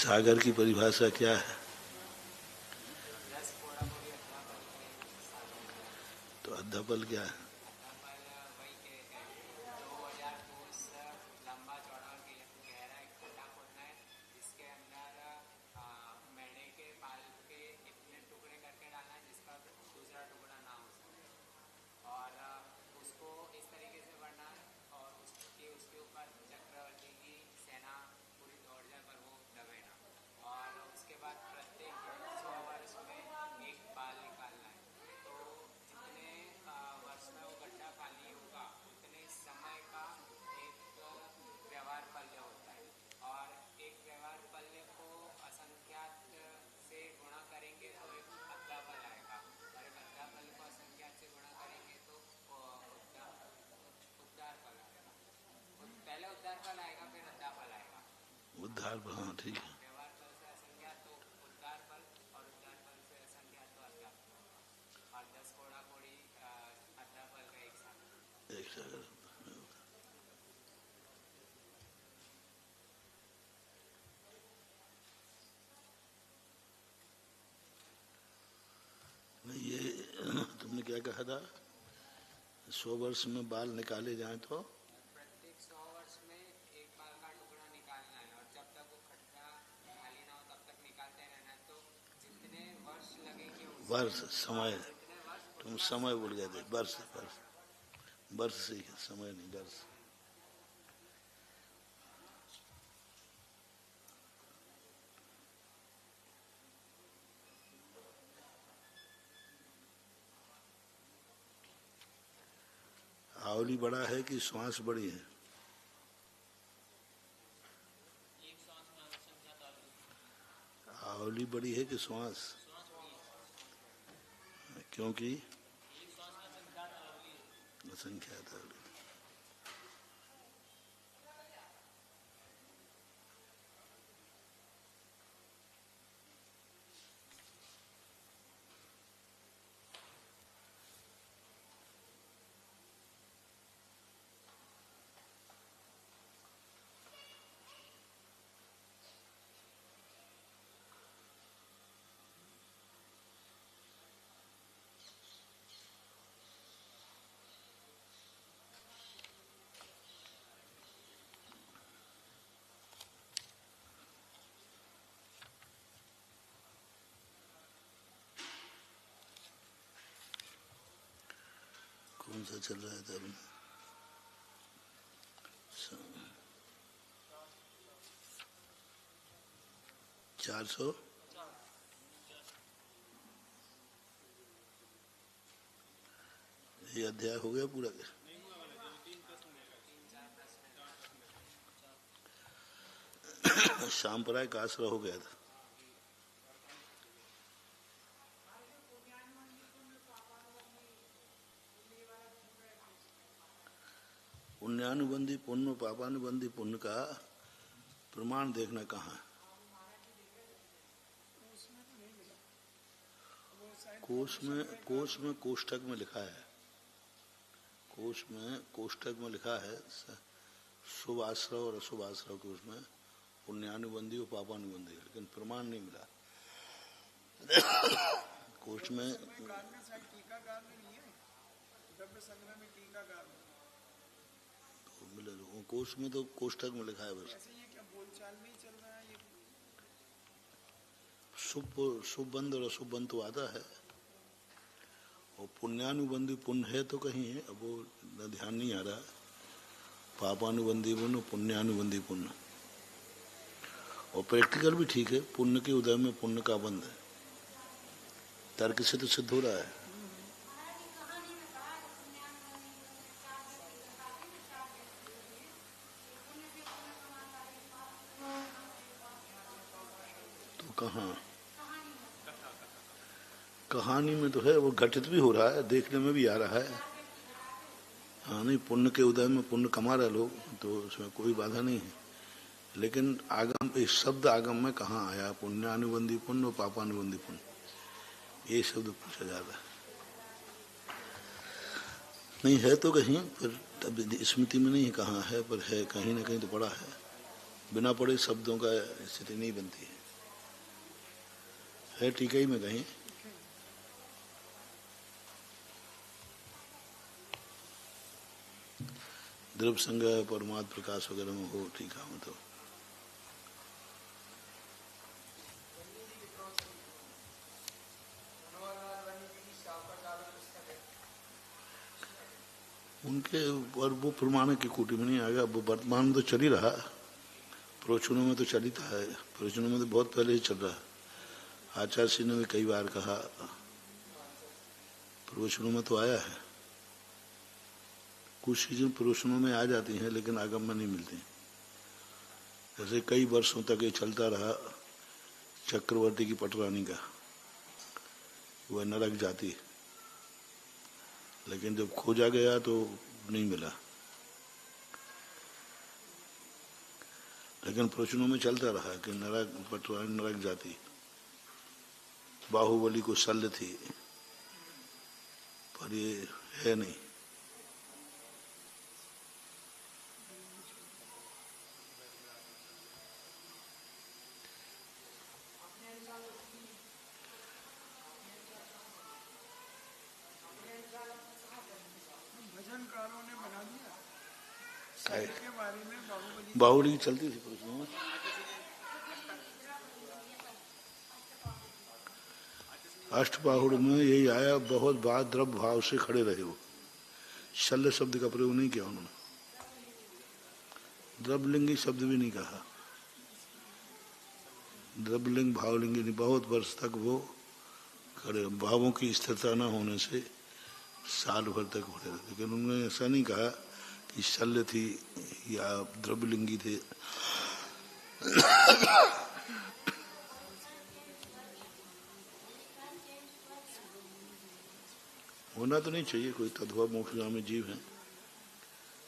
सागर की परिभाषा क्या है? तो अध्यापल क्या है? उद्धार। हाँ ठीक है। एक सागर नहीं, ये तुमने क्या कहा था? 100 वर्ष में बाल निकाले जाएं तो प्रत्येक 100 वर्ष में एक बाल का टुकड़ा निकालना है और जब तक वो खड्डा खाली ना हो तब तक निकालते रहना है। तो जितने वर्ष लगेंगे वर्ष समय, तुम समय भूल गए थे। वर्ष वर्ष वर्ष से ही, समय नहीं, वर्ष। आवली बड़ा है कि श्वास बड़ी है? आवली बड़ी है कि श्वास? क्योंकि असंख्यात आवली। कौन सा चल रहा है तब? 400। ये अध्याय हो गया पूरा? शामपराय का आश्रय हो गया था। पुण्यानुबंधी पुण्य, पापानुबंधी पुण्य का प्रमाण देखना कहाँ है? कोष में कोष्ठक में लिखा है। कोष में कोष्ठक में लिखा है शुभ आश्रय और अशुभ आश्रय के उसमें पुण्यानुबंधी और पापानुबंधी, लेकिन प्रमाण नहीं मिला। कोष में तो मिले, कोष में तो कोष्ठक में लिखा है बस। शुभ बंध और अशुभ बंध तो आता है, और पुण्यानुबंधी पुण्य है तो कहीं है, अब वो ध्यान नहीं आ रहा। पापानुबंधी पुण्य, पुण्यानुबंधी पुण्य, और प्रैक्टिकल भी ठीक है। पुण्य के उदय में पुण्य का बंध है, तर्क से तो सिद्ध हो रहा है। कहाँ? कहानी में तो है, वो घटित भी हो रहा है, देखने में भी आ रहा है। हाँ, नहीं, पुण्य के उदय में पुण्य कमा रहे लोग, तो उसमें कोई बाधा नहीं है। लेकिन आगम, इस शब्द आगम में कहाँ आया पुण्यानुबंधी पुण्य और पापानुबंधी पुण्य, ये शब्द पूछा जाता है। नहीं है तो कहीं, पर अभी स्मृति में नहीं कहाँ है, पर है कहीं ना कहीं तो पड़ा है। बिना पढ़े शब्दों का स्थिति नहीं बनती है टीका ही में कहीं। द्रव्य संग्रह परमात्म प्रकाश वगैरह में हो टीका में तो। उनके और वो प्रमाण की कोटि में नहीं आएगा, वो वर्तमान में तो चल ही रहा, प्रवचनों में तो चलिता है, प्रवचनों में तो बहुत पहले ही चल रहा है। आचार्य श्री ने भी कई बार कहा, प्रवचनों में तो आया है। कुछ चीजें प्रवचनों में आ जाती हैं लेकिन आगम में नहीं मिलती। जैसे कई वर्षों तक ये चलता रहा चक्रवर्ती की पटरानी का, वह नरक जाति, लेकिन जब खोजा गया तो नहीं मिला। लेकिन प्रवचनों में चलता रहा कि नरक पटरानी नरक जाति, बाहुबली को शल्य थी, पर ये है नहीं। बाहुबली चलती थी प्रश्नों में। अष्टबाहुड़ में यही आया, बहुत बार द्रव्य भाव से खड़े रहे हो। शल्य शब्द का प्रयोग नहीं किया उन्होंने, द्रव्यलिंगी शब्द भी नहीं कहा। द्रव्यलिंग भावलिंगी नहीं, बहुत वर्ष तक वो खड़े, भावों की स्थिरता न होने से साल भर तक खड़े रहे। लेकिन उन्होंने ऐसा नहीं कहा कि शल्य थी या द्रव्यलिंगी थे। होना तो नहीं चाहिए, कोई तद्भव मोक्षगामी जीव है,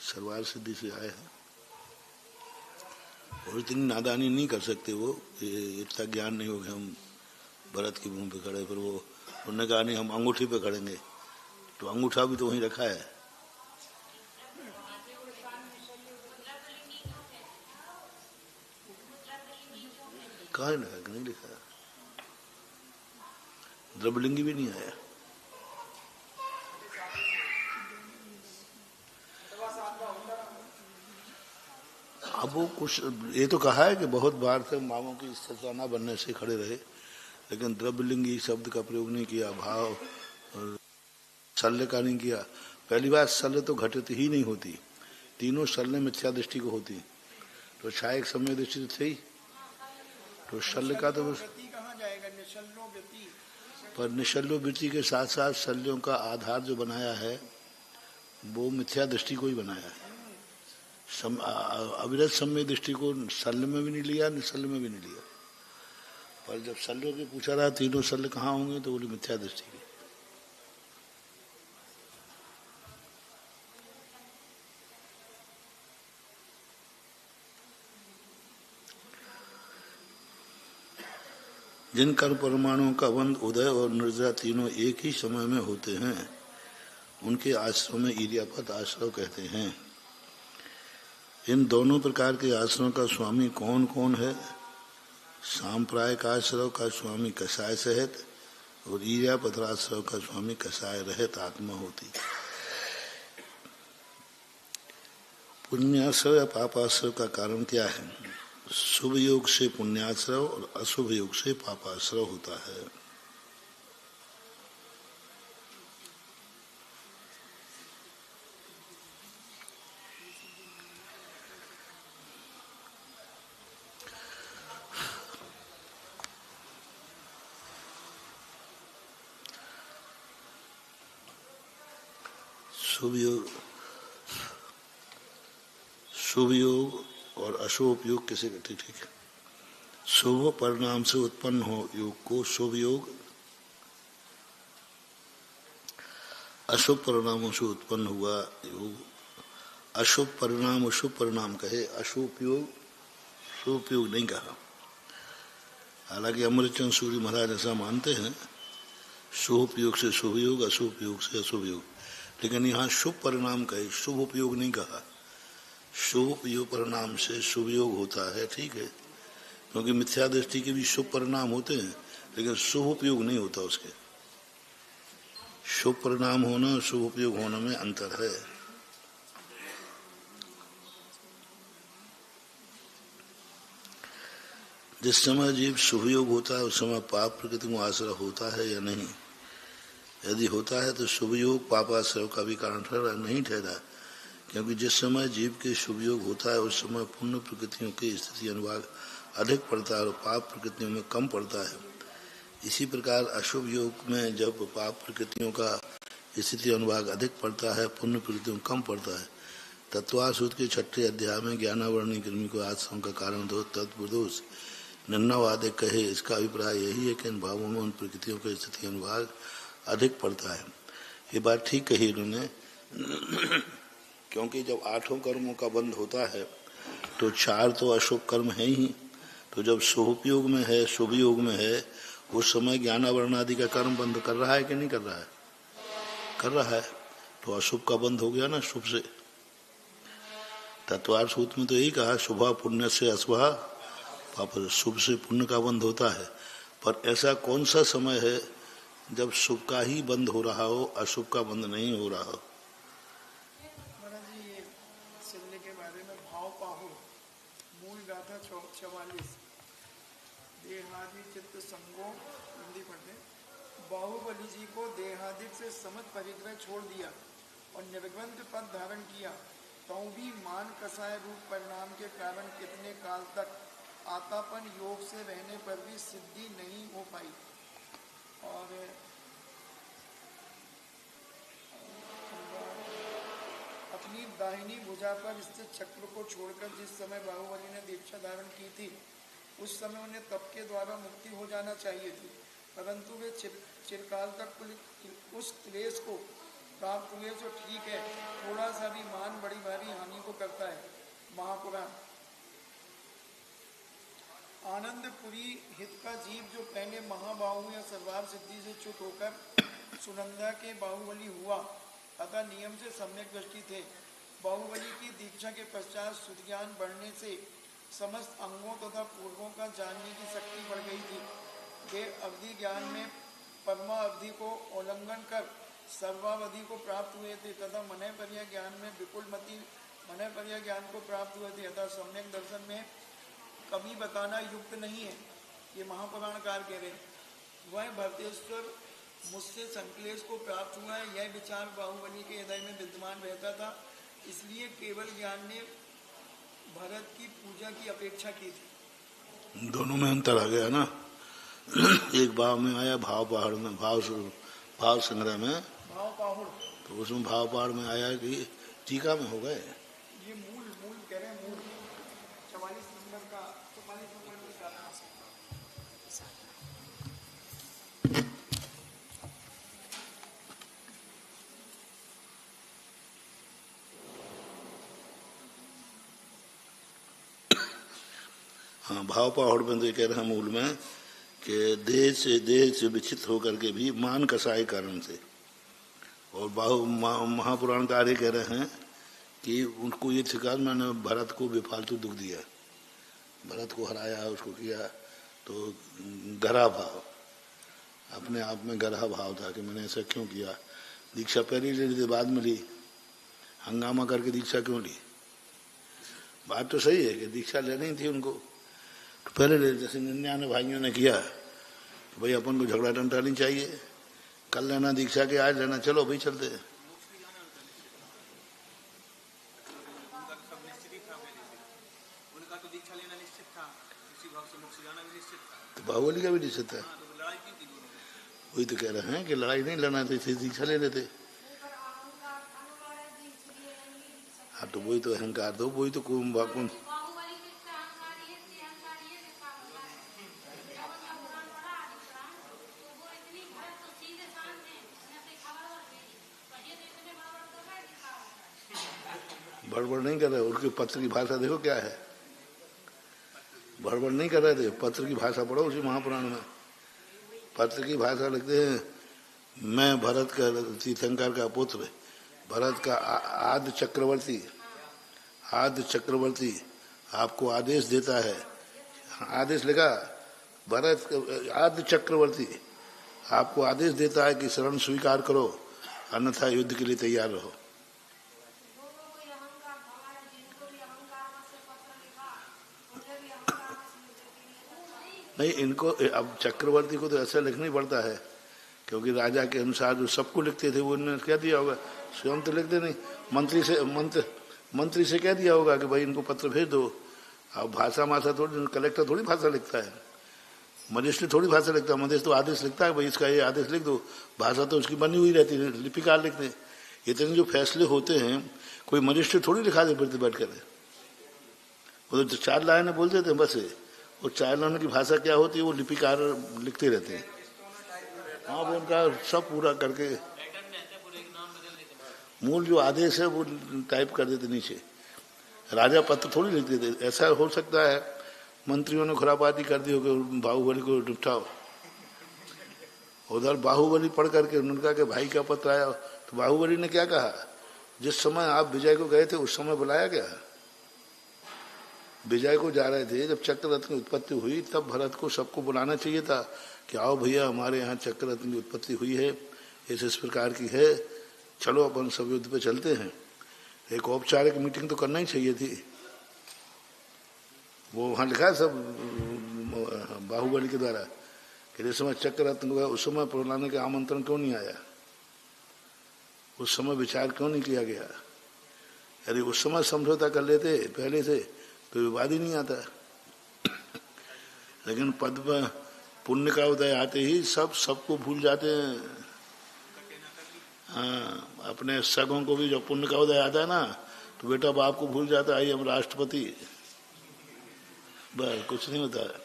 सर्वार सिद्धि से आए हैं, और इतनी नादानी नहीं कर सकते वो, इतना ज्ञान नहीं हो गया हम भरत की भूमि पे खड़े। पर वो उन्होंने कहा नहीं हम अंगूठी पे खड़ेंगे, तो अंगूठा भी तो वहीं रखा है। कहाँ लिखा, नहीं लिखा, द्रव्यलिंगी भी नहीं आया। अब वो कुछ ये तो कहा है कि बहुत बार से मामों की स्थिरता न बनने से खड़े रहे, लेकिन द्रव्यलिंगी शब्द का प्रयोग नहीं किया, भाव शल्य का नहीं किया। पहली बात, शल्य तो घटित ही नहीं होती, तीनों शल्य मिथ्या दृष्टि को होती, तो छायक समय दृष्टि थे ही, तो शल्य का तो पर निशल्यो वृत्ति के साथ साथ शल्यों का आधार जो बनाया है वो मिथ्या दृष्टि को ही बनाया है। अविरत समय दृष्टि को शल्य में भी नहीं लिया, निशल्य में भी नहीं लिया। पर जब शल्यों के पूछा रहा तीनों शल्य कहाँ होंगे, तो बोले मिथ्या दृष्टि की। जिन कर्म परमाणुओं का बंध उदय और निर्जरा तीनों एक ही समय में होते हैं, उनके आश्रम में ईर्यापत आश्रव कहते हैं। इन दोनों प्रकार के आश्रम का स्वामी कौन कौन है? सांप्रायिक आश्रव का स्वामी कषाय सहित और ईर्यापत्राश्रव का स्वामी कषाय रहित आत्मा होती। पुण्याश्रव या पापाश्रव का कारण क्या है? शुभ योग से पुण्याश्रव और अशुभ योग से पापाश्रव होता है। शुभ योग और अशुभ योग किसे कहते? ठीक है, शुभ परिणाम से उत्पन्न हो योग को शुभ योग, अशुभ परिणामों से उत्पन्न हुआ योग। अशुभ परिणाम अशुभ परिणाम कहे, अशुभ योग शुभ योग नहीं कहा। हालांकि अमृतचंद सूरी महाराज ऐसा मानते हैं, शुभ योग से शुभ योग, अशुभ योग से अशुभ योग, लेकिन यहाँ शुभ परिणाम कहे, शुभ उपयोग नहीं कहा। शुभ उपयोग परिणाम से शुभ योग होता है, ठीक है, क्योंकि मिथ्या दृष्टि के भी शुभ परिणाम होते हैं, लेकिन शुभ उपयोग नहीं होता उसके। शुभ परिणाम होना और शुभ उपयोग होने में अंतर है। जिस समय जीव शुभ योग होता है उस समय पाप प्रकृति को आश्रय होता है या नहीं? यदि होता है तो शुभ योग पापाश्रय का भी कारण ठहरा नहीं ठहरा, क्योंकि जिस समय जीव के शुभ योग होता है उस समय पुण्य प्रकृतियों की स्थिति अनुभाग अधिक पड़ता है और पाप प्रकृतियों में कम पड़ता है। इसी प्रकार अशुभ योग में जब पाप प्रकृतियों का स्थिति अनुभाग अधिक पड़ता है, पुण्य प्रकृतियों कम पड़ता है। तत्वासूत्र के 6 अध्याय में ज्ञानावरणी कृमि को आश्रम का कारण दो तत्पुरुष निन्नावादे कहे। इसका अभिप्राय यही है कि इन भावों में उन प्रकृतियों का स्थिति अनुभाग अधिक पड़ता है। ये बात ठीक कही इन्होंने, क्योंकि जब 8 कर्मों का बंध होता है तो 4 तो अशुभ कर्म है ही, तो जब शुभ योग में है, शुभ योग में है, उस समय ज्ञानावरण आदि का कर्म बंद कर रहा है कि नहीं कर रहा है? कर रहा है, तो अशुभ का बंद हो गया ना शुभ से। तत्वार्थ सूत्र में तो यही कहा, शुभा पुण्य से अशुभा पाप, शुभ से पुण्य का बंद होता है। पर ऐसा कौन सा समय है जब शुभ का ही बंद हो रहा हो, अशुभ का बंद नहीं हो रहा हो? के बारे में भाव पाहु मूल गाथा 44 देहादि चित्त संगो हिंदी पढ़ते। बाहुबली जी को देहादिक से समझ परिग्रह छोड़ दिया और निर्ग्रंथ पद धारण किया, तो भी मान कसाय रूप परिणाम के कारण कितने काल तक आतापन योग से रहने पर भी सिद्धि नहीं हो पाई। और अपनी दाहिनी भुजा पर स्थित चक्र को छोड़कर जिस समय बाहुबली ने दीक्षा धारण की थी उस समय उन्हें तप के द्वारा मुक्ति हो जाना चाहिए थी, परंतु वे चिरकाल तक उस क्लेश को प्राप्त हुए। जो ठीक है, थोड़ा सा भी मान बड़ी भारी हानि को करता है। महापुराण आनंदपुरी हित का जीव जो पहले महाबाहु या सर्वार सिद्धि से च्युत होकर सुनंदा के बाहुबली हुआ तथा नियम से सम्यक दृष्टि थे। बाहुबली की दीक्षा के पश्चात सुज्ञान बढ़ने से समस्त अंगों तथा पूर्वों का जानने की शक्ति बढ़ गई थी। वे अवधि ज्ञान में परमा अवधि को उल्लंघन कर सर्वावधि को प्राप्त हुए थे तथा मनय पर्या ज्ञान में विपुलमति मनय पर्या ज्ञान को प्राप्त हुए थे। अतः सम्यक दर्शन में कमी बताना युक्त नहीं है, ये महापुराणकार कह रहे हैं। वह भरतेश्वर मुझसे संक्लेश को प्राप्त हुआ है, यह विचार बाहुबली के हृदय में विद्यमान रहता था, इसलिए केवल ज्ञान ने भरत की पूजा की अपेक्षा की थी। दोनों में अंतर आ गया ना। एक भाव में आया, भाव पहाड़ में, भाव संग्रह में भाव पहाड़, तो उसमें भाव पहाड़ में आया कि टीका में हो गए। ये मूल कह रहे हैं, मूल 44 नंबर का हाँ, भाव पहाड़ में तो ये कह रहे हैं मूल में कि देह से विचित होकर के भी मान कसाई कारण से। और महापुराण कार्य कह रहे हैं कि उनको ये ठिकान मैंने भरत को बेफालतू दुख दिया, भरत को हराया, उसको किया, तो गहरा भाव, अपने आप में गहरा भाव था कि मैंने ऐसा क्यों किया। दीक्षा पहले ले ली थी, बाद में ली, हंगामा करके दीक्षा क्यों ली? बात तो सही है कि दीक्षा लेनी थी उनको तो पहले ले, जैसे 99 भाइयों ने किया तो भाई अपन को झगड़ा टंटा नहीं चाहिए, कल लेना दीक्षा के, आज लेना, चलो भाई चलते। तो बाहुबली का भी निश्चित है, वही तो कह रहे हैं कि लड़ाई नहीं लड़ना थी, दीक्षा ले लेते। हाँ, तो वही तो अहंकार, दो वही तो भड़बड़ नहीं कर रहे, उनके पत्र की भाषा देखो क्या है, भड़बड़ नहीं कर रहे थे। पत्र की भाषा पढ़ो उसी महापुराण में, पत्र की भाषा लिखते हैं, मैं भरत का तीर्थंकर का पुत्र, भरत का आद्य चक्रवर्ती आपको आदेश देता है, आदेश लिखा, भरत आद्य चक्रवर्ती आपको आदेश देता है कि शरण स्वीकार करो, अन्यथा युद्ध के लिए तैयार रहो। नहीं, इनको अब चक्रवर्ती को तो ऐसा लिखना ही पड़ता है, क्योंकि राजा के अनुसार जो सबको लिखते थे वो उन्होंने क्या दिया होगा, स्वयं तो लिखते नहीं, मंत्री से कह दिया होगा कि भाई इनको पत्र भेज दो। अब भाषा थोड़ी, कलेक्टर थोड़ी भाषा लिखता है, मजिस्ट्रेट थोड़ी भाषा लिखता है, मजिस्ट्रेट तो आदेश लिखता है, भाई इसका ये आदेश लिख दो, भाषा तो उसकी बनी हुई रहती है, लिपिकार लिखते हैं। इतने जो फैसले होते हैं कोई मजिस्ट्रेट थोड़ी लिखा दे फिर बैठ कर, वो तो 4 लाइनें बोल देते हैं बस, वो 4 लाइनों की भाषा क्या होती है वो लिपिकार लिखते रहते हैं। हाँ, वो उनका सब पूरा करके मूल जो आदेश है वो टाइप कर देते नीचे, राजा पत्र थोड़ी लिख देते। ऐसा हो सकता है मंत्रियों ने खुरापाती कर दी हो कि बाहुबली को निपटाओ, उधर बाहुबली पढ़ करके उनका के भाई का पत्र आया, तो बाहुबली ने क्या कहा, जिस समय आप विजय को गए थे उस समय बुलाया गया, विजय को जा रहे थे, जब चक्ररत्न की उत्पत्ति हुई तब भरत को सबको बुलाना चाहिए था कि आओ भैया हमारे यहाँ चक्ररत्न की उत्पत्ति हुई है, इस प्रकार की है, चलो अपन सब युद्ध पे चलते हैं। एक औपचारिक मीटिंग तो करना ही चाहिए थी। वो वहाँ लिखा है सब बाहुबली के द्वारा कि जिस समय चक्ररत्न को उस समय बुलाने का आमंत्रण क्यों नहीं आया, उस समय विचार क्यों नहीं किया गया। यदि उस समय समझौता कर लेते पहले से तो विवाद ही नहीं आता। लेकिन पद पर पुण्य का उदय आते ही सबको भूल जाते हैं। हाँ, अपने सगों को भी जब पुण्य का उदय आता है ना तो बेटा बाप को भूल जाता है, हम राष्ट्रपति, बस कुछ नहीं होता है,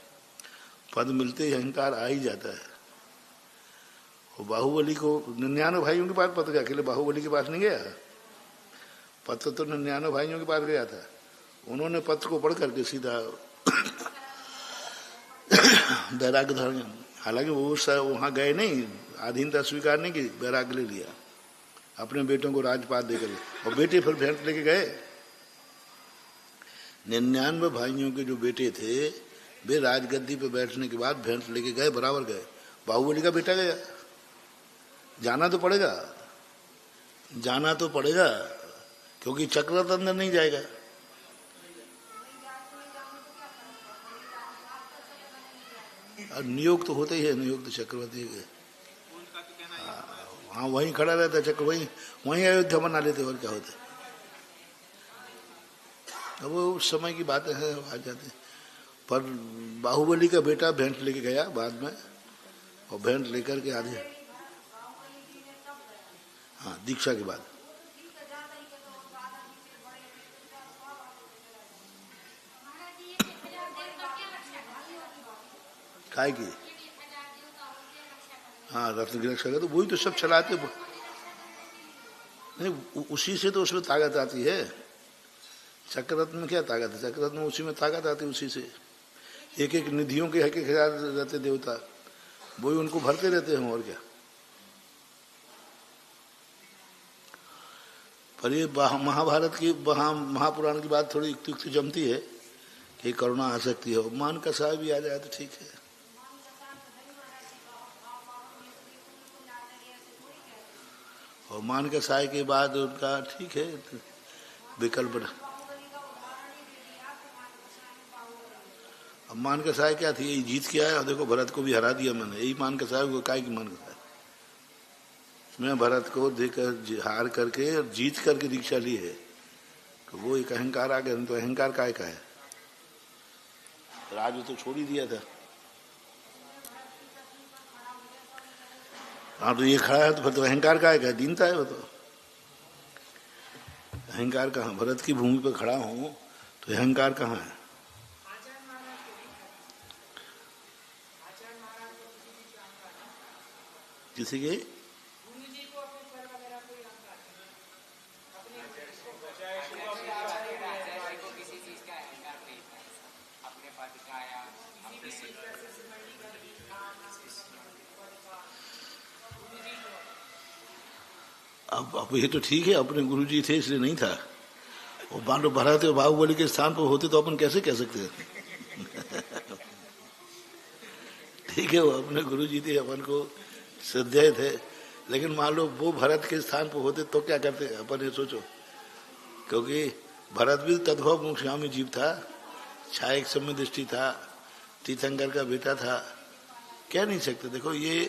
पद मिलते ही अहंकार आ ही जाता है। वो बाहुबली को 99 भाइयों के पास पत्र गया, अकेले बाहुबली के पास नहीं गया, पत्र तो 99 भाइयों के पास गया था। उन्होंने पत्र को पढ़ करके सीधा वैराग्य धारण, हालांकि वो वहां गए नहीं, अधीनता स्वीकार नहीं की, वैराग्य ले लिया, अपने बेटों को राजपाट देकर, और बेटे फिर भेंट लेके गए। 99 भाइयों के जो बेटे थे वे राजगद्दी पे बैठने के बाद भेंट लेके गए, बराबर गए। बाहुबली का बेटा गया, जाना तो पड़ेगा, क्योंकि चक्ररथ अंदर नहीं जाएगा। नियोग तो होते ही है, नियोग तो चक्रवर्ती के, हाँ वहीं खड़ा रहता चक्र, वहीं अयोध्या बना लेते और क्या होता। अब वो उस समय की बातें हैं, आ जाते। पर बाहुबली का बेटा भेंट लेके गया बाद में, और भेंट लेकर के आधे, हाँ दीक्षा के बाद। काय की, हाँ रत्न की रक्षा, तो वही तो सब चलाते नहीं, उसी से तो उसमें ताकत आती है। चक्ररत्न में क्या ताकत है, चक्ररत्न में उसी में ताकत आती है, उसी से एक एक निधियों के ख्याल रहते देवता, वही उनको भरते रहते हैं और क्या। पर ये महाभारत की महापुराण की बात थोड़ी युक्ति जमती है कि करुणा आ सकती है, मान का साहब भी आ जाए तो ठीक है। और मान के साय के बाद उनका ठीक है विकल्प। अब मान के साय क्या थी, यही जीत के आया, देखो भरत को भी हरा दिया मैंने, यही मान के साय को, काय की मान के साय, मैं भरत को देकर हार करके और जीत करके दीक्षा ली है, तो वो एक अहंकार आ गया। तो अहंकार काय का है, राज तो छोड़ ही दिया था। हाँ तो ये खड़ा है तो फिर तो अहंकार का है, दीनता है वो तो। अहंकार कहाँ, भरत की भूमि पर खड़ा हूं तो अहंकार कहाँ है। किसी के अब ये तो ठीक है, अपने गुरुजी थे इसलिए नहीं था। वो पांडव भरत और बाहुबली के स्थान पर होते तो अपन कैसे कह सकते हैं? ठीक है, वो अपने गुरुजी थे, अपन को श्रद्धेय थे, लेकिन मान लो वो भरत के स्थान पर होते तो क्या करते अपन, ये सोचो। क्योंकि भरत भी तद्भव मोक्षगामी जीव था, छायक समय दृष्टि था, तीर्थंकर का बेटा था, कह नहीं सकते। देखो ये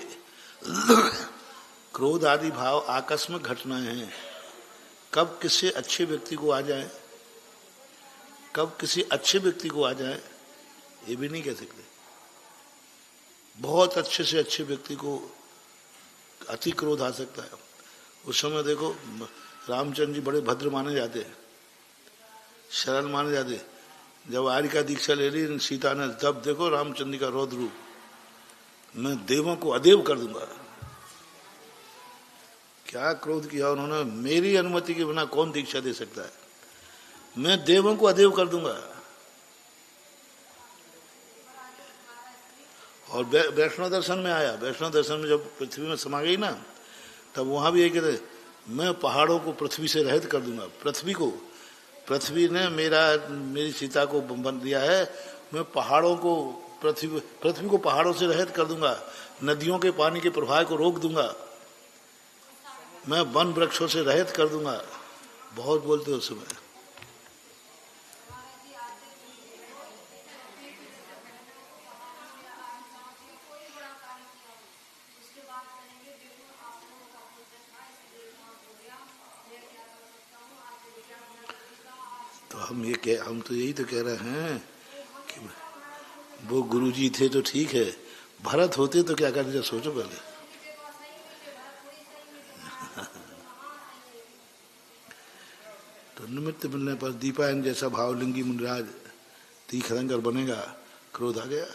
क्रोध आदि भाव आकस्मिक घटनाएं हैं, कब किसी अच्छे व्यक्ति को आ जाए, कब किसी अच्छे व्यक्ति को आ जाए ये भी नहीं कह सकते। बहुत अच्छे से अच्छे व्यक्ति को अति क्रोध आ सकता है। उस समय देखो रामचंद्र जी बड़े भद्र माने जाते, सरल माने जाते। जब आर्य का दीक्षा ले ली सीता ने, तब देखो रामचंद्र का रौद्र रूप, मैं देवों को अदेव कर दूंगा। क्या क्रोध किया उन्होंने, मेरी अनुमति के बिना कौन दीक्षा दे सकता है, मैं देवों को अदेव कर दूंगा। और वैष्णव दर्शन में आया, वैष्णव दर्शन में जब पृथ्वी में समा गई ना, तब वहां भी ये कहते, मैं पहाड़ों को पृथ्वी से रहित कर दूंगा। पृथ्वी ने मेरी सीता को बंद दिया है, मैं पहाड़ों को पृथ्वी को पहाड़ों से रहित कर दूंगा, नदियों के पानी के प्रवाह को रोक दूंगा, मैं वन वृक्षों से रहित कर दूंगा। बहुत बोलते उस समय। तो हम तो यही तो कह रहे हैं कि वो गुरुजी थे तो ठीक है, भरत होते तो क्या करते, सोचो पहले। तो निमित्त मिलने पर दीपायन जैसा भावलिंगी मुनिराज तीर्थंकर बनेगा, क्रोध आ गया।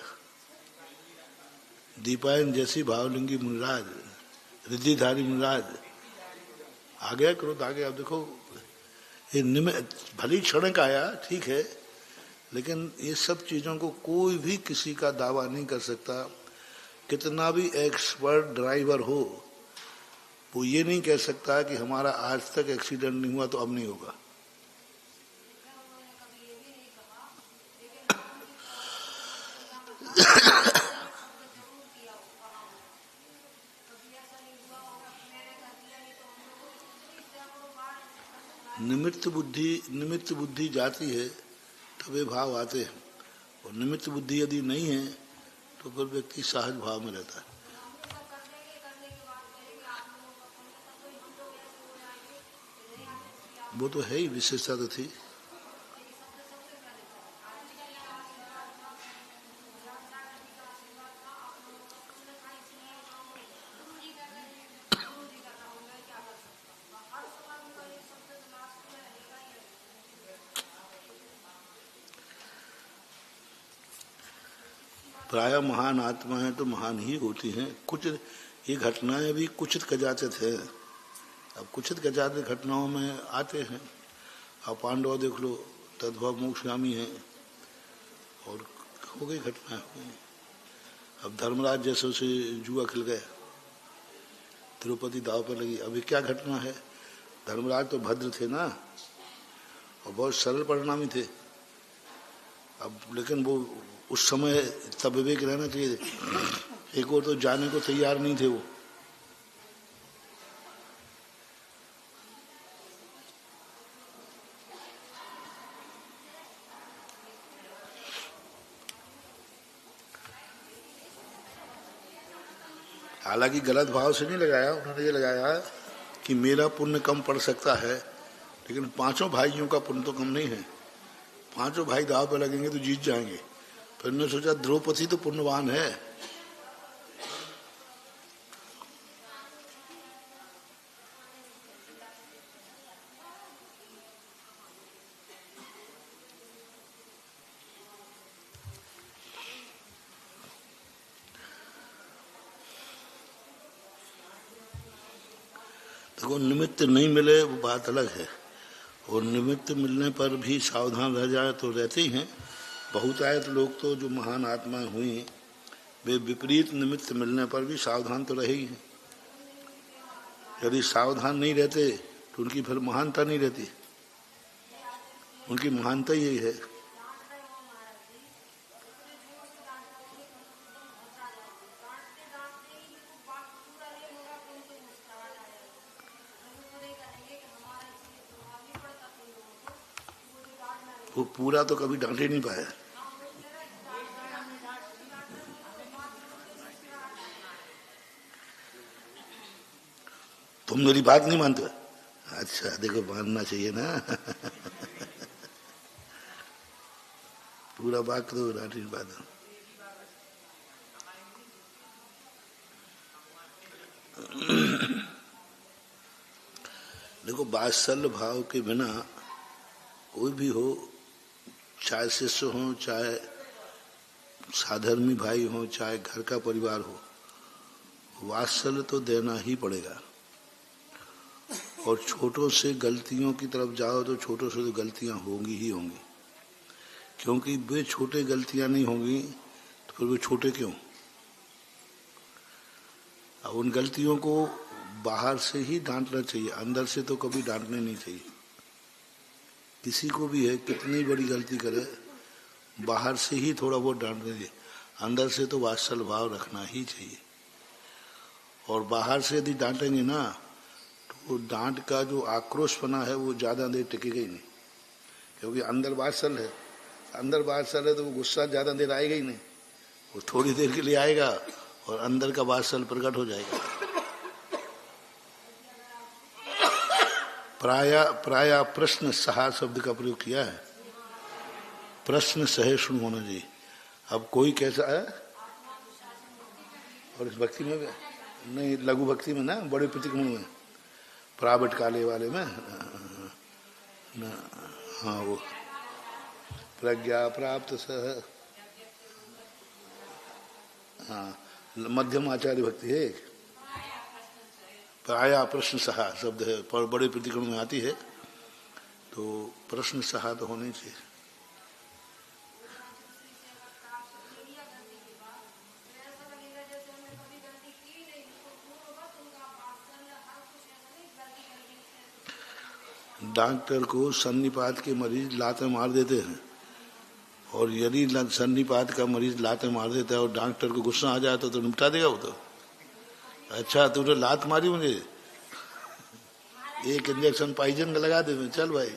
दीपायन जैसी भावलिंगी मुनिराज, रिद्धिधारी मुनिराज, आ गया क्रोध, आ गया। अब देखो ये भली क्षण का आया, ठीक है, लेकिन ये सब चीजों को कोई भी किसी का दावा नहीं कर सकता। कितना भी एक्सपर्ट ड्राइवर हो, वो ये नहीं कह सकता कि हमारा आज तक एक्सीडेंट नहीं हुआ तो अब नहीं होगा। निमित्त बुद्धि जाती है तब ये भाव आते हैं, और निमित्त बुद्धि यदि नहीं है तो फिर व्यक्ति सहज भाव में रहता है। वो तो है ही, विशेषता तो थी। प्राय महान आत्माएं तो महान ही होती हैं। कुछ ये घटनाएं भी कुचित कजाचित है। अब कुचित कजाचित घटनाओं में आते हैं। अब पांडव देख लो, तद्भव मोक्षगामी है और हो गई घटना। अब धर्मराज जैसे उसे जुआ खिल गया, द्रौपदी दाव पर लगी। अभी क्या घटना है, धर्मराज तो भद्र थे ना और बहुत सरल परिणामी थे। अब लेकिन वो उस समय तब विवेक रहना चाहिए। एक और तो जाने को तैयार नहीं थे वो। हालांकि गलत भाव से नहीं लगाया उन्होंने, ये लगाया कि मेरा पुण्य कम पड़ सकता है, लेकिन पांचों भाइयों का पुण्य तो कम नहीं है। पांचों भाई दाव पे लगेंगे तो जीत जाएंगे। फिर ने सोचा द्रौपदी तो पुण्यवान है। देखो निमित्त नहीं मिले वो बात अलग है, और निमित्त मिलने पर भी सावधान रह जाए तो रहते ही हैं। बहुतायत लोग तो जो महान आत्माएं हुई वे विपरीत निमित्त मिलने पर भी सावधान तो रहे ही हैं। यदि सावधान नहीं रहते तो उनकी फिर महानता नहीं रहती। उनकी महानता यही है। वो पूरा तो कभी डांटे नहीं पाया। तुम मेरी बात नहीं मानते? अच्छा देखो, मानना चाहिए ना। पूरा बात तो डांटे नहीं पाते। देखो, वात्सल्य भाव के बिना कोई भी हो, चाहे शिष्य हो, चाहे साधर्मी भाई हो, चाहे घर का परिवार हो, वात्सल्य तो देना ही पड़ेगा। और छोटों से गलतियों की तरफ जाओ तो छोटों से तो गलतियां होंगी ही होंगी, क्योंकि वे छोटे गलतियां नहीं होंगी तो फिर वे छोटे क्यों। अब उन गलतियों को बाहर से ही डांटना चाहिए, अंदर से तो कभी डांटने नहीं चाहिए। किसी को भी है, कितनी बड़ी गलती करे, बाहर से ही थोड़ा बहुत डांटने चाहिए, अंदर से तो वात्सल्य भाव रखना ही चाहिए। और बाहर से यदि डांटेंगे ना तो डांट का जो आक्रोशपना है वो ज्यादा देर टिकेगा ही नहीं, क्योंकि अंदर वात्सल्य है। अंदर वात्सल्य है तो वो गुस्सा ज्यादा देर आएगा ही नहीं, वो थोड़ी देर के लिए आएगा और अंदर का वात्सल्य प्रकट हो जाएगा। प्राय प्रश्न सहा शब्द का प्रयोग किया है। प्रश्न सहिष्णु होना चाहिए। अब कोई कैसा है, और इस भक्ति में भी नहीं, लघु भक्ति में ना, बड़े प्रतिक्रमण में, प्रावट काले वाले में ना, हाँ वो प्रज्ञा प्राप्त सह, हाँ मध्यम आचार्य भक्ति है। प्राया प्रश्न सहा शब्द है, पर बड़े प्रतिक्रमण में आती है, तो प्रश्न सहा तो होने चाहिए। डॉक्टर को सन्निपात के मरीज लाते मार देते हैं, और यदि सन्निपात का मरीज लाते मार देता है और डॉक्टर को गुस्सा आ जाए तो निपटा देगा वो तो। अच्छा तूने लात मारी मुझे, एक इंजेक्शन पाइजन का लगा दे, चल भाई।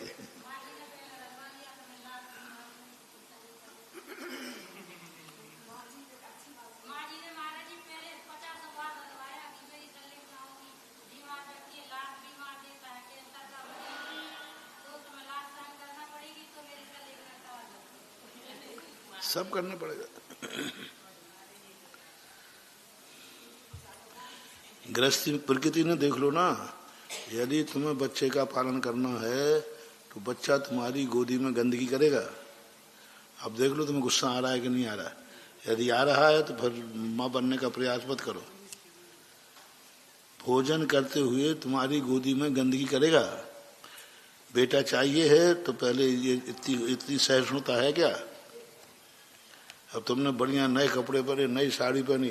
सब करना पड़ेगा। गृहस्थी प्रकृति ने देख लो ना, यदि तुम्हें बच्चे का पालन करना है तो बच्चा तुम्हारी गोदी में गंदगी करेगा। अब देख लो तुम्हें गुस्सा आ रहा है कि नहीं आ रहा है। यदि आ रहा है तो फिर माँ बनने का प्रयास मत करो। भोजन करते हुए तुम्हारी गोदी में गंदगी करेगा। बेटा चाहिए है तो पहले ये इतनी सहिष्णुता है क्या? अब तुमने बढ़िया नए कपड़े पहने, नई साड़ी पहनी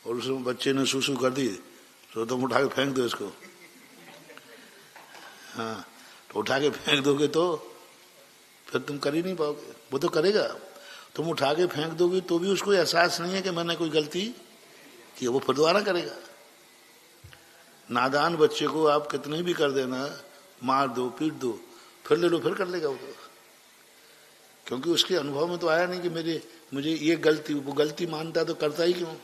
और उसमें बच्चे ने सूसू कर दी तो तुम उठा के फेंक दो इसको। हाँ, तो उठा के फेंक दोगे तो फिर तुम कर ही नहीं पाओगे, वो तो करेगा। तुम उठा के फेंक दोगे तो भी उसको एहसास नहीं है कि मैंने कोई गलती की, वो फिर दोबारा करेगा। नादान बच्चे को आप कितने भी कर देना, मार दो पीट दो, फिर ले लो, फिर कर लेगा वो तो, क्योंकि उसके अनुभव में तो आया नहीं कि मुझे ये गलती, वो गलती मानता तो करता ही क्यों।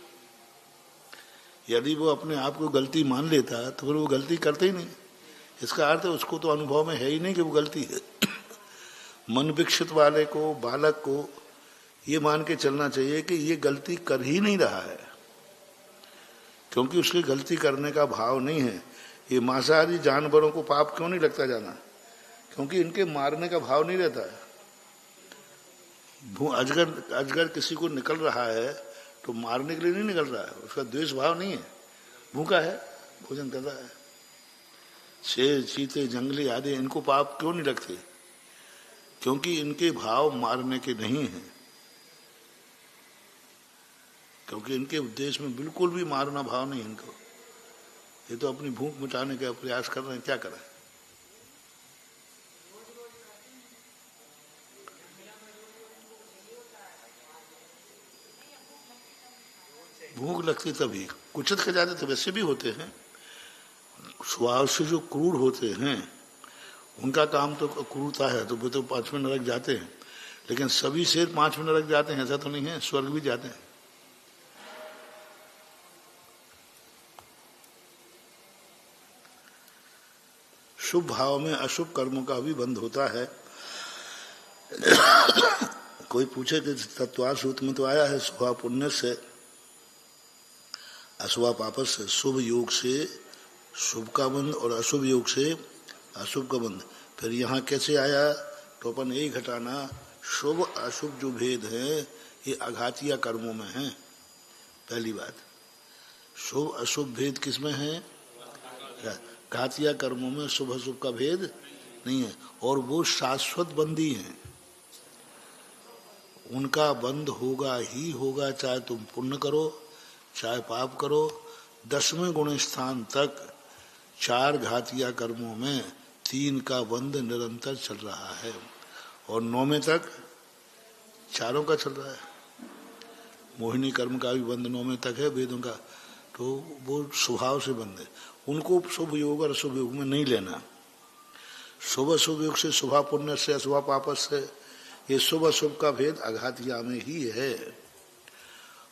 यदि वो अपने आप को गलती मान लेता तो फिर वो गलती करते ही नहीं। इसका अर्थ है उसको तो अनुभव में है ही नहीं कि वो गलती है। मन विकसित वाले को, बालक को ये मान के चलना चाहिए कि ये गलती कर ही नहीं रहा है, क्योंकि उसकी गलती करने का भाव नहीं है। ये मांसाहारी जानवरों को पाप क्यों नहीं लगता जाना? क्योंकि इनके मारने का भाव नहीं रहता है। अजगर किसी को निकल रहा है तो मारने के लिए नहीं निकल रहा है, उसका द्वेष भाव नहीं है, भूखा है, भोजन कर रहा है। शेर, चीते, जंगली आदि, इनको पाप क्यों नहीं लगते? क्योंकि इनके भाव मारने के नहीं हैं, क्योंकि इनके उद्देश्य में बिल्कुल भी मारना भाव नहीं इनको। ये तो अपनी भूख मिटाने का प्रयास कर रहे हैं, क्या करें। भूख लगती तभी, कुचित खजाने तो वैसे भी होते हैं, स्वभाव से जो क्रूर होते हैं उनका काम तो क्रूरता है, तो वो तो 5 में नरक जाते हैं। लेकिन सभी शेर 5 में नरक जाते हैं ऐसा तो नहीं है, स्वर्ग भी जाते हैं। शुभ भाव में अशुभ कर्मों का भी बंध होता है। कोई पूछे कि तत्वार सूत्र में तो आया है शुभ पुण्य से अशुभ पाप से, शुभ योग से शुभ का बंध और अशुभ योग से अशुभ का बंध। फिर यहाँ कैसे आया, तो अपन यही घटाना, शुभ अशुभ जो भेद है ये अघातिया कर्मों में है। पहली बात, शुभ अशुभ भेद किसमें है, घातिया कर्मों में शुभ अशुभ का भेद नहीं है, और वो शाश्वत बंदी हैं, उनका बंध होगा ही होगा, चाहे तुम पुण्य करो चाहे पाप करो। 10वें गुण स्थान तक 4 घातिया कर्मों में 3 का बंध निरंतर चल रहा है, और 9वें तक चारों का चल रहा है। मोहिनी कर्म का भी बंध 9वें तक है वेदों का, तो वो स्वभाव से बंध है, उनको शुभ योग और अशुभ योग में नहीं लेना। शुभ अशुभ योग से शुभ पुण्य से अशुभ पाप से, ये शुभ अशुभ का भेद अघातिया में ही है,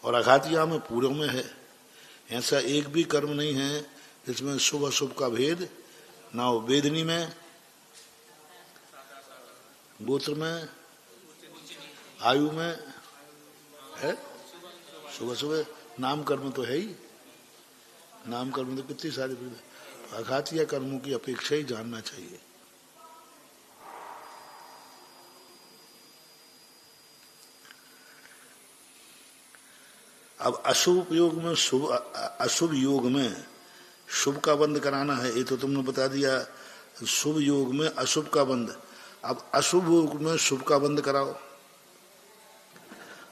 और अघातिया में पूर्व में है। ऐसा एक भी कर्म नहीं है जिसमें शुभ अशुभ का भेद ना हो। वेदनी में, गोत्र में, आयु में है शुभ अशुभ। नाम कर्म तो है ही, नाम कर्म तो कितनी सारी भेद। अघातिया कर्मों की अपेक्षा ही जानना चाहिए। अब अशुभ योग में शुभ, अशुभ योग में शुभ का बंध कराना है, ये तो तुमने बता दिया। शुभ योग में अशुभ का बंध, अब अशुभ योग में शुभ का बंध कराओ।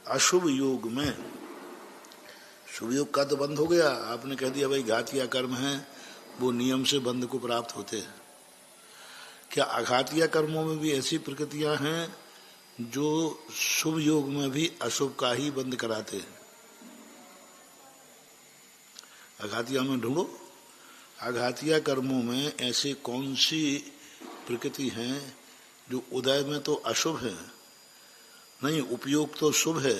अशुभ योग में शुभ योग का तो बंध हो गया, आपने कह दिया भाई घातिया कर्म है वो नियम से बंध को प्राप्त होते हैं। क्या अघातिया कर्मों में भी ऐसी प्रकृतियां हैं जो शुभ योग में भी अशुभ का ही बंध कराते हैं? अघातिया में ढूंढो, अघातिया कर्मों में ऐसे कौन सी प्रकृति हैं जो उदय में तो अशुभ है, नहीं उपयोग तो शुभ है,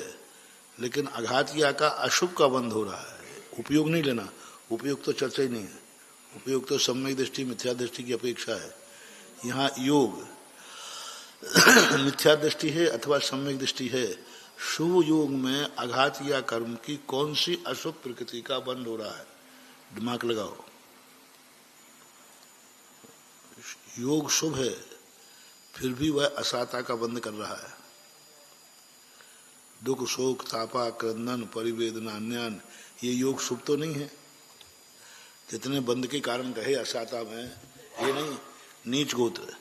लेकिन अघातिया का अशुभ का बंध हो रहा है। उपयोग नहीं लेना, उपयोग तो चर्चा ही नहीं है, उपयोग तो सम्यक दृष्टि मिथ्या दृष्टि की अपेक्षा है। यहाँ योग मिथ्या दृष्टि है अथवा सम्यक दृष्टि है। शुभ योग में अघातिया कर्म की कौन सी अशुभ प्रकृति का बंध हो रहा है, दिमाग लगाओ। योग शुभ है फिर भी वह असाता का बंध कर रहा है। दुख शोक तापा क्रंदन परिवेदना अन्यान, ये योग शुभ तो नहीं है। जितने बंध के कारण कहे असाता में, ये नहीं नीच गोत्र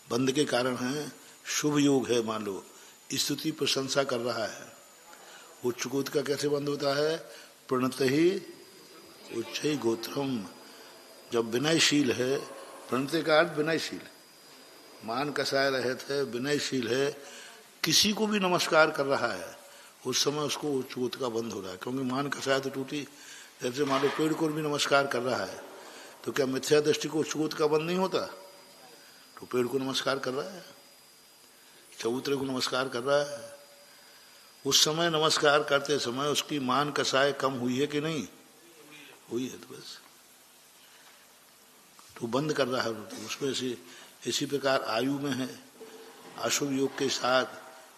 बंध के कारण है। शुभ योग है, मान लो स्तुति प्रशंसा कर रहा है। उच्च गोत्र का कैसे बंध होता है, प्रणत ही उच्च गोत्रम, जब विनयशील है, प्रणत का अर्थ विनयशील, मान कसाय रहे थे, विनयशील है, किसी को भी नमस्कार कर रहा है, उस समय उसको उच्च गोत्र का बंध हो रहा है। क्योंकि मान कसाय तो टूटी, जैसे मान लो पेड़ को भी नमस्कार कर रहा है, तो क्या मिथ्या दृष्टि को उच्च गोत्र का बंध नहीं होता? तो पेड़ को नमस्कार कर रहा है, चबूतरे को नमस्कार कर रहा है, उस समय नमस्कार करते समय उसकी मान कसाय कम हुई है कि नहीं हुई है? तो बस तो बंद कर रहा है उसको। इसी प्रकार आयु में है, अशुभ योग के साथ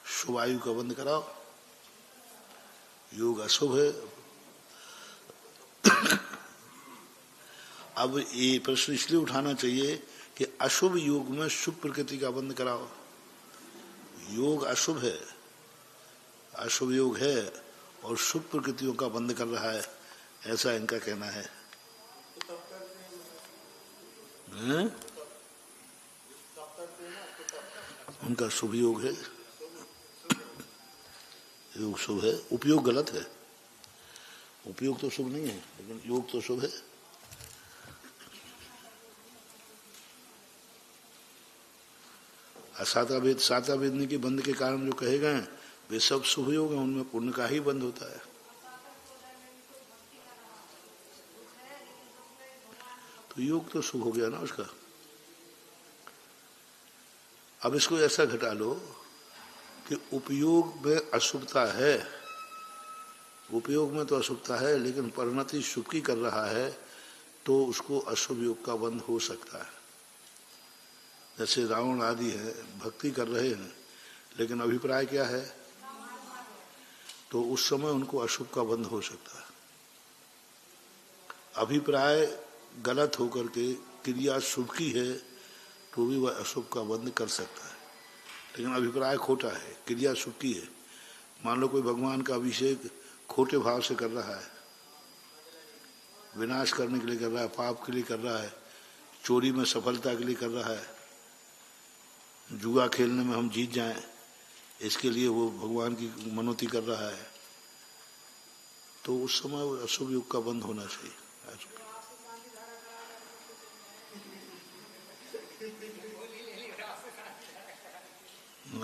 शुभ आयु का बंद कराओ। योग अशुभ है। अब ये प्रश्न इसलिए उठाना चाहिए कि अशुभ योग में शुभ प्रकृति का बंद कराओ। योग अशुभ है, अशुभ योग है और शुभ प्रकृतियों का बंद कर रहा है, ऐसा इनका कहना है। उनका शुभ योग है, योग शुभ है, उपयोग गलत है। उपयोग तो शुभ नहीं है लेकिन योग तो शुभ है। साता वेदनी के बंध के कारण जो कहे गए वे सब शुभ योग हैं, उनमें पुण्य का ही बंध होता है। तो योग तो शुभ हो गया ना उसका। अब इसको ऐसा घटा लो कि उपयोग में अशुभता है, उपयोग में तो अशुभता है, लेकिन परिणति शुभ की कर रहा है तो उसको अशुभ योग का बंध हो सकता है। जैसे रावण आदि है, भक्ति कर रहे हैं लेकिन अभिप्राय क्या है, तो उस समय उनको अशुभ का बंध हो सकता है। अभिप्राय गलत होकर के क्रिया शुभ की है तो भी वह अशुभ का बंध कर सकता है, लेकिन अभिप्राय खोटा है, क्रिया शुभ की है। मान लो कोई भगवान का अभिषेक खोटे भाव से कर रहा है, विनाश करने के लिए कर रहा है, पाप के लिए कर रहा है, चोरी में सफलता के लिए कर रहा है, जुआ खेलने में हम जीत जाएं इसके लिए वो भगवान की मनोती कर रहा है, तो उस समय अशुभ योग का बंद होना चाहिए।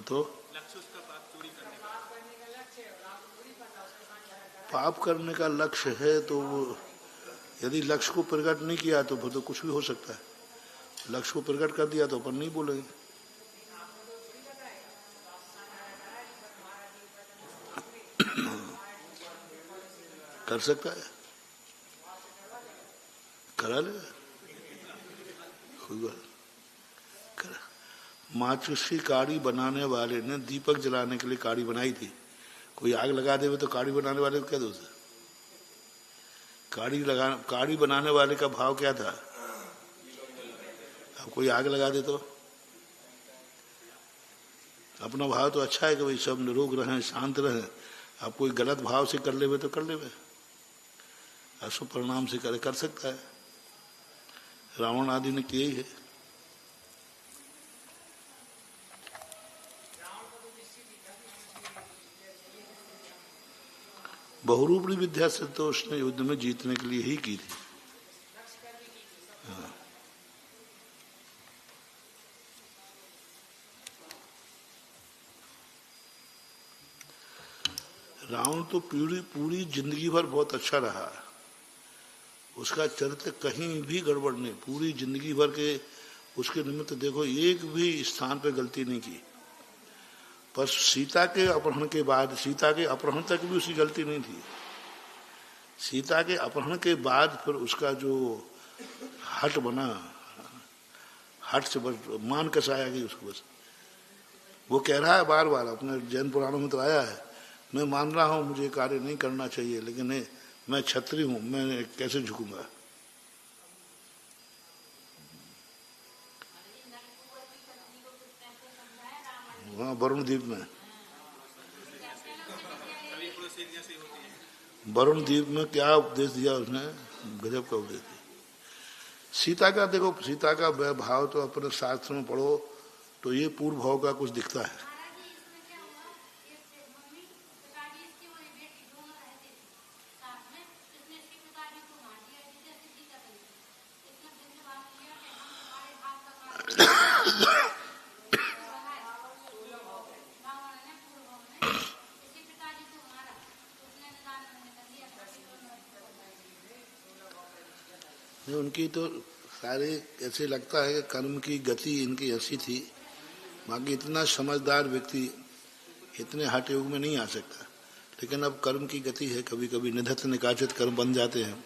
तो पाप करने का लक्ष्य है तो यदि लक्ष्य को प्रकट नहीं किया तो फिर तो कुछ भी हो सकता है। लक्ष्य को प्रकट कर दिया तो अपन नहीं बोलेंगे। कर सकता है, करा लेगा, कोई बात करा। माचिस काड़ी बनाने वाले ने दीपक जलाने के लिए काड़ी बनाई थी, कोई आग लगा दे तो काड़ी बनाने वाले को क्या दोष है? काड़ी बनाने वाले का भाव क्या था? अब कोई आग लगा दे तो अपना भाव तो अच्छा है कि भाई सब निरोग रहें, शांत रहें। अब कोई गलत भाव से कर लेवे तो कर लेवे, अशुभ परिणाम से कर सकता है। रावण आदि ने किया ही है। बहुरूपी विद्या से तो उसने युद्ध में जीतने के लिए ही की थी। हाँ। रावण तो पूरी जिंदगी भर बहुत अच्छा रहा, उसका चरित्र कहीं भी गड़बड़ नहीं, पूरी जिंदगी भर के उसके निमित्त देखो एक भी स्थान पे गलती नहीं की। पर सीता के अपहरण के बाद, सीता के अपहरण तक भी उसकी गलती नहीं थी। सीता के अपहरण के बाद फिर उसका जो हट बना, हट से बस मान कसाया गई उसको। बस वो कह रहा है बार बार, अपने जैन पुराणों में तो आया है, मैं मान रहा हूं मुझे कार्य नहीं करना चाहिए, लेकिन मैं क्षत्रिय हूं, मैं कैसे झुकूंगा। वहां वरुण द्वीप में, वरुण द्वीप में क्या उपदेश दिया उसने, गजब का उपदेश दिया। सीता का देखो, सीता का भाव तो अपने शास्त्र में पढ़ो तो ये पूर्व भाव का कुछ दिखता है। उनकी तो सारे ऐसे लगता है कि कर्म की गति इनकी ऐसी थी, बाकी इतना समझदार व्यक्ति इतने हठ योग में नहीं आ सकता। लेकिन अब कर्म की गति है, कभी कभी निधत्त निकाचित कर्म बन जाते हैं।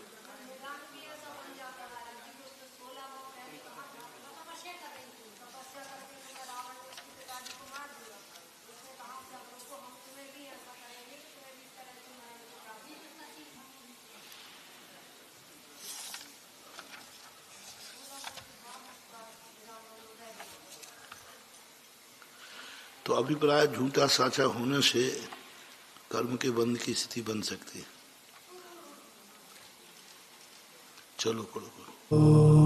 तो अभिप्राय झूठा साचा होने से कर्म के बंध की स्थिति बन सकती है। चलो पढ़ो।